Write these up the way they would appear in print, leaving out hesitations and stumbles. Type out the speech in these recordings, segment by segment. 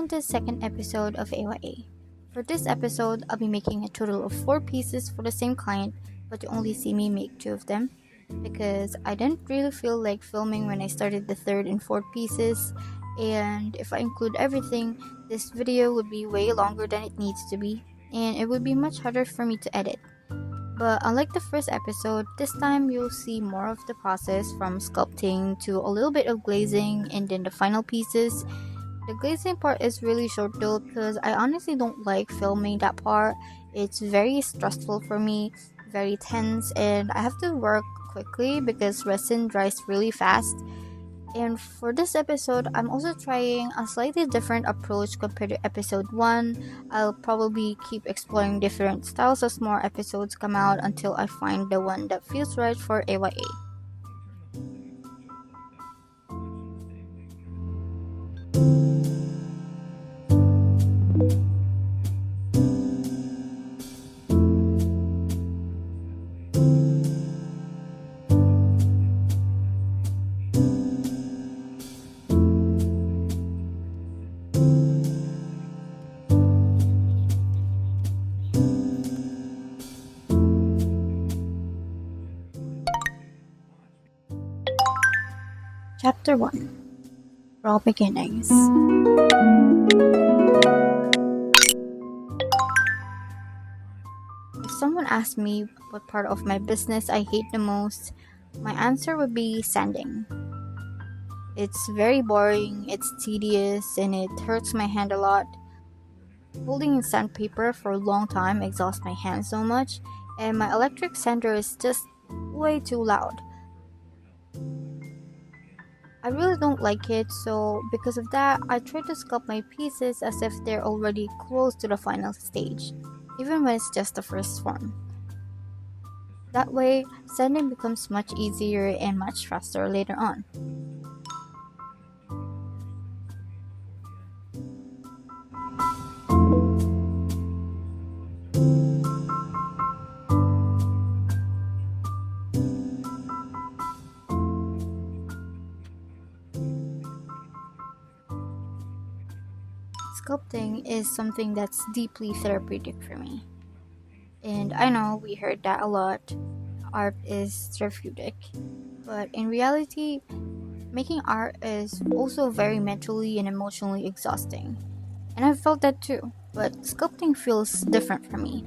welcome to the second episode of AYA. For this episode, I'll be making a total of 4 pieces for the same client, but you only see me make 2 of them because I didn't really feel like filming when I started the third and fourth pieces, and if I include everything, this video would be way longer than it needs to be, and it would be much harder for me to edit. But unlike the first episode, this time you'll see more of the process from sculpting to a little bit of glazing and then the final pieces. The glazing part is really short though because I honestly don't like filming that part. It's very stressful for me, very tense, and I have to work quickly because resin dries really fast. And for this episode, I'm also trying a slightly different approach compared to episode 1. I'll probably keep exploring different styles as more episodes come out until I find the one that feels right for AYA. Chapter 1: Raw Beginnings. If someone asked me what part of my business I hate the most, my answer would be sanding. It's very boring, it's tedious, and it hurts my hand a lot. Holding sandpaper for a long time exhausts my hands so much, and my electric sander is just way too loud. I really don't like it, so because of that, I try to sculpt my pieces as if they're already close to the final stage, even when it's just the first form. That way, sanding becomes much easier and much faster later on. Sculpting is something that's deeply therapeutic for me. And I know we heard that a lot. Art is therapeutic. But in reality, making art is also very mentally and emotionally exhausting. And I've felt that too. But sculpting feels different for me.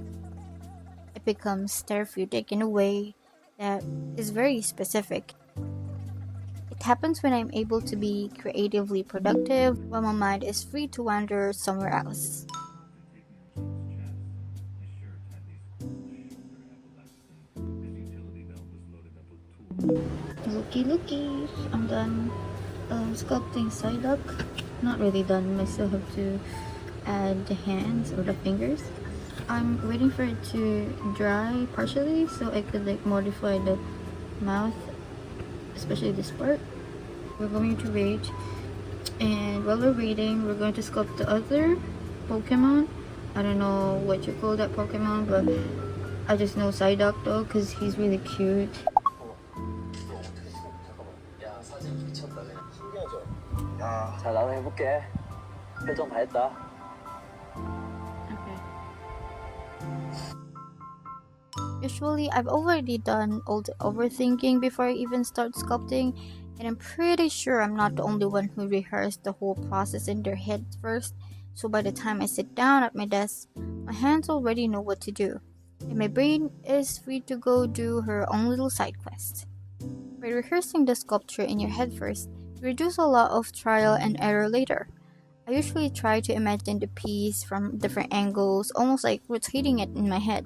It becomes therapeutic in a way that is very specific. It happens when I'm able to be creatively productive while my mind is free to wander somewhere else. Looky, I'm done sculpting Psyduck. Not really done, I still have to add the hands or the fingers. I'm waiting for it to dry partially so I could modify the mouth, especially this part. We're going to wait, and while we're waiting, we're going to sculpt the other Pokemon. I don't know what you call that Pokemon, but I just know Psyduck though because he's really cute. 자, 나도 해볼게. 표정 다 했다. Okay. Usually, I've already done all the overthinking before I even start sculpting, and I'm pretty sure I'm not the only one who rehearsed the whole process in their head first. So by the time I sit down at my desk, my hands already know what to do, and my brain is free to go do her own little side quest. By rehearsing the sculpture in your head first, you reduce a lot of trial and error later. I usually try to imagine the piece from different angles, almost like rotating it in my head.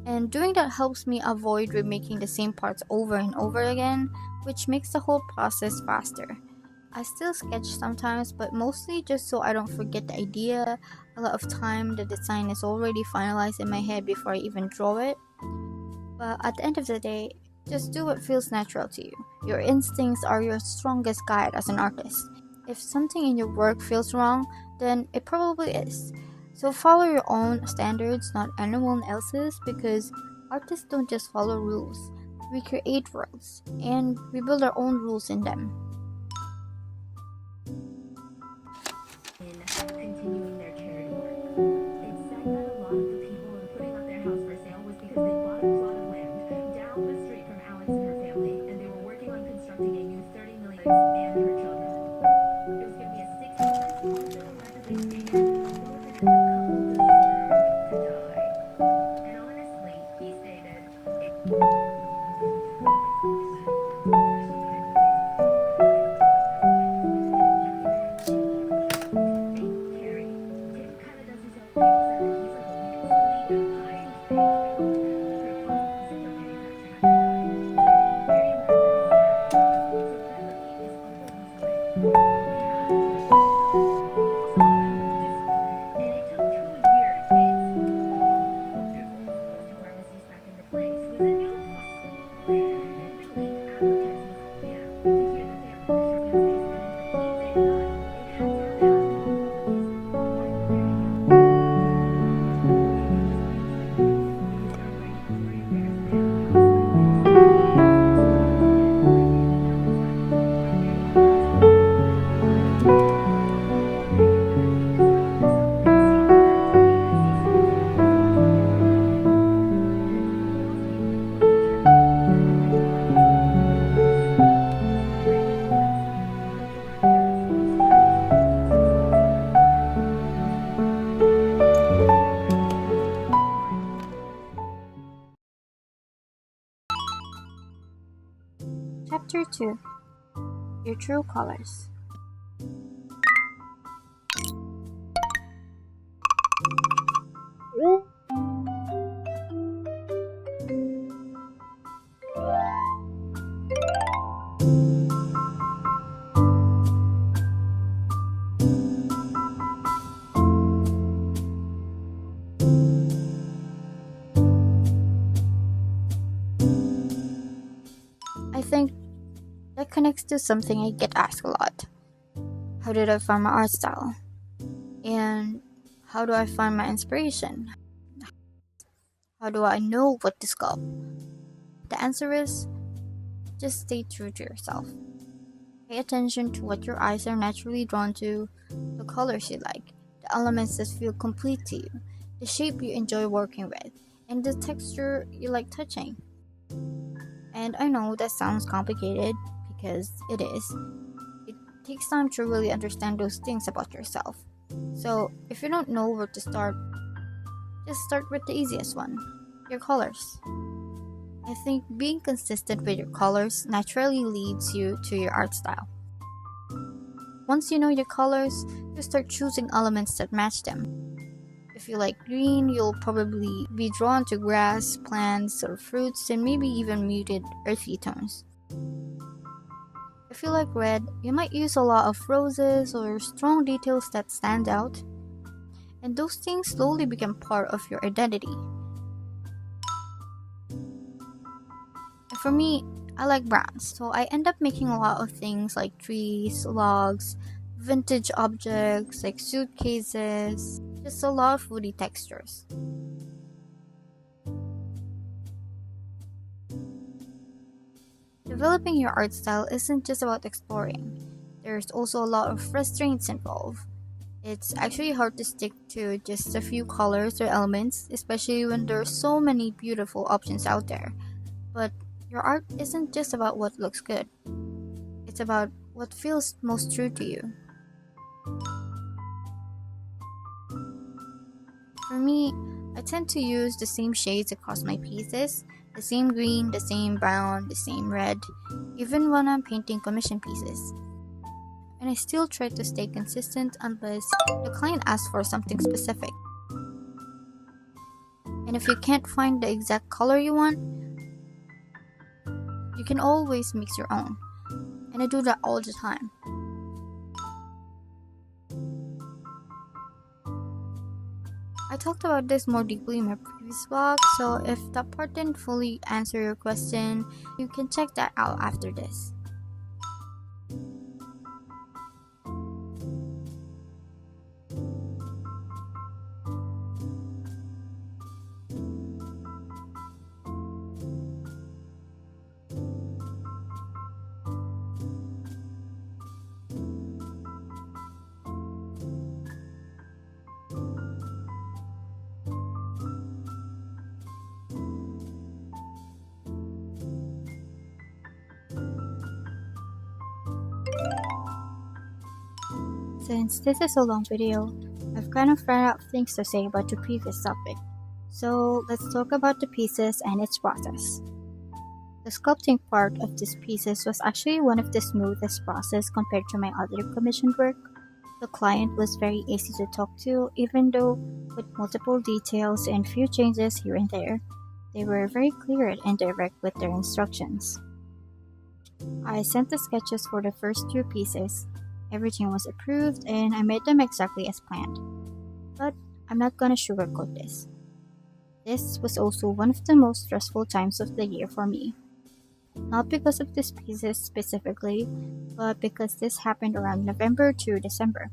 And doing that helps me avoid remaking the same parts over and over again, which makes the whole process faster. I still sketch sometimes, but mostly just so I don't forget the idea. A lot of time the design is already finalized in my head before I even draw it. But at the end of the day, just do what feels natural to you. Your instincts are your strongest guide as an artist. If something in your work feels wrong, then it probably is. So follow your own standards, not anyone else's, because artists don't just follow rules. We create worlds, and we build our own rules in them. Continuing their charity work. It's said that a lot of the people putting up their house for sale was because they bought a plot of land down the street from Alex and her family, and they were working on constructing a new 30 million and her children. It was going to be a 60 also allegedly stated that the couple deserved to die. And honestly, he stated Carrie. Tim kind of does his own thing, so that he's like a weakest link, high stakes, could have caused the sister manufacturer to die. Very mad is that supposedly his uncle was like, and it took 2 years, kids. Pharmacies back into place was a new Chapter 2: Your True Colors. I think that connects to something I get asked a lot. How did I find my art style? And how do I find my inspiration? How do I know what to sculpt? The answer is just stay true to yourself. Pay attention to what your eyes are naturally drawn to, the colors you like, the elements that feel complete to you, the shape you enjoy working with, and the texture you like touching. And I know that sounds complicated because it is. It takes time to really understand those things about yourself. So, if you don't know where to start, just start with the easiest one: your colors. I think being consistent with your colors naturally leads you to your art style. Once you know your colors, you start choosing elements that match them. If you like green, you'll probably be drawn to grass, plants, or fruits, and maybe even muted, earthy tones. If you like red, you might use a lot of roses or strong details that stand out, and those things slowly become part of your identity. And for me, I like browns, so I end up making a lot of things like trees, logs, vintage objects like suitcases, just a lot of woody textures. Developing your art style isn't just about exploring. There's also a lot of restraints involved. It's actually hard to stick to just a few colors or elements, especially when there are so many beautiful options out there. But your art isn't just about what looks good. It's about what feels most true to you. For me, I tend to use the same shades across my pieces, the same green, the same brown, the same red, even when I'm painting commission pieces. And I still try to stay consistent unless the client asks for something specific. And if you can't find the exact color you want, you can always mix your own. And I do that all the time. I talked about this more deeply in my previous vlog, so if that part didn't fully answer your question, you can check that out after this. Since this is a long video, I've kind of run out of things to say about the previous topic. So let's talk about the pieces and its process. The sculpting part of these pieces was actually one of the smoothest process compared to my other commissioned work. The client was very easy to talk to, even though with multiple details and few changes here and there. They were very clear and direct with their instructions. I sent the sketches for the first 2 pieces. Everything was approved and I made them exactly as planned. But I'm not gonna sugarcoat this. This was also one of the most stressful times of the year for me. Not because of these pieces specifically, but because this happened around November to December.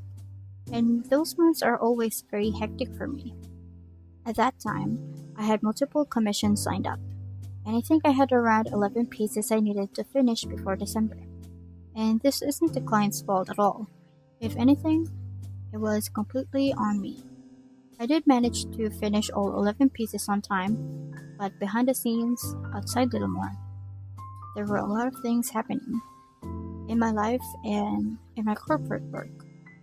And those months are always very hectic for me. At that time, I had multiple commissions lined up, and I think I had around 11 pieces I needed to finish before December. And this isn't the client's fault at all. If anything, it was completely on me. I did manage to finish all 11 pieces on time, but behind the scenes, outside Little More, there were a lot of things happening in my life and in my corporate work,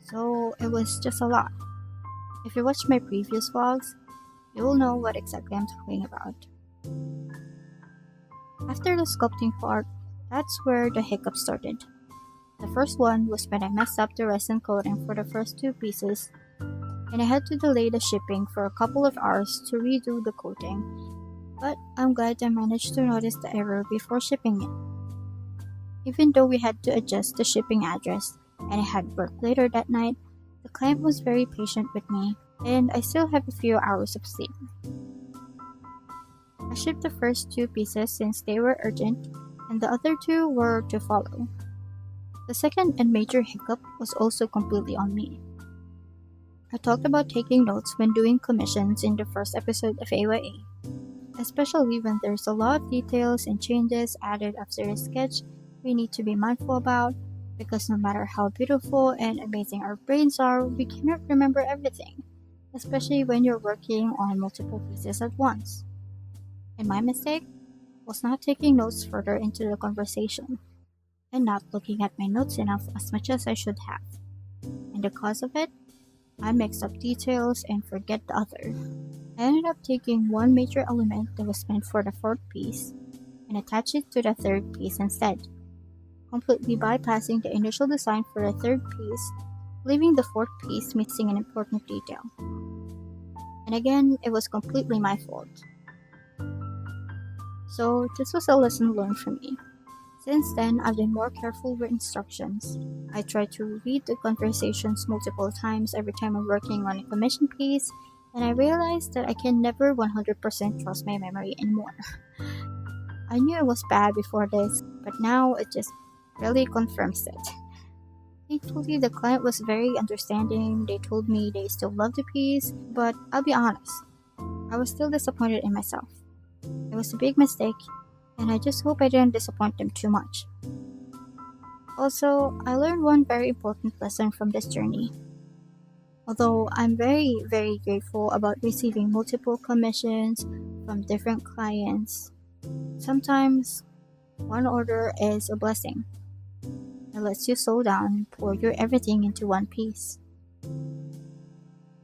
so it was just a lot. If you watched my previous vlogs, you will know what exactly I'm talking about. After the sculpting part, that's where the hiccup started. The first one was when I messed up the resin coating for the first 2 pieces, and I had to delay the shipping for a couple of hours to redo the coating. But I'm glad I managed to notice the error before shipping it. Even though we had to adjust the shipping address and I had work later that night, the client was very patient with me and I still have a few hours of sleep. I shipped the first 2 pieces since they were urgent and the other 2 were to follow. The second and major hiccup was also completely on me. I talked about taking notes when doing commissions in the first episode of AYA. Especially when there's a lot of details and changes added after a sketch we need to be mindful about, because no matter how beautiful and amazing our brains are, we cannot remember everything, especially when you're working on multiple pieces at once. And my mistake was not taking notes further into the conversation, and not looking at my notes enough as much as I should have. And the cause of it, I mixed up details and forget the other. I ended up taking one major element that was meant for the 4th piece and attached it to the 3rd piece instead, completely bypassing the initial design for the 3rd piece, leaving the 4th piece missing an important detail. And again, it was completely my fault. So this was a lesson learned for me. Since then, I've been more careful with instructions. I try to read the conversations multiple times every time I'm working on a commission piece, and I realized that I can never 100% trust my memory anymore. I knew it was bad before this, but now it just really confirms it. Thankfully, the client was very understanding. They told me they still love the piece, but I'll be honest, I was still disappointed in myself. It was a big mistake, and I just hope I didn't disappoint them too much. Also, I learned one very important lesson from this journey. Although I'm very, very grateful about receiving multiple commissions from different clients, sometimes one order is a blessing. It lets you slow down and pour your everything into one piece.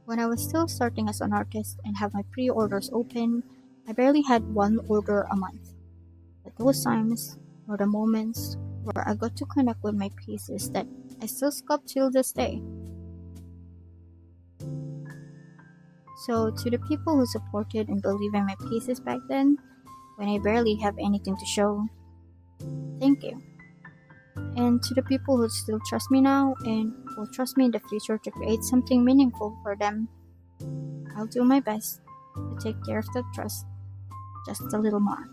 When I was still starting as an artist and have my pre-orders open, I barely had 1 order a month. But those times were the moments where I got to connect with my pieces that I still sculpt till this day. So to the people who supported and believed in my pieces back then, when I barely have anything to show, thank you. And to the people who still trust me now and will trust me in the future to create something meaningful for them, I'll do my best to take care of that trust just a little more.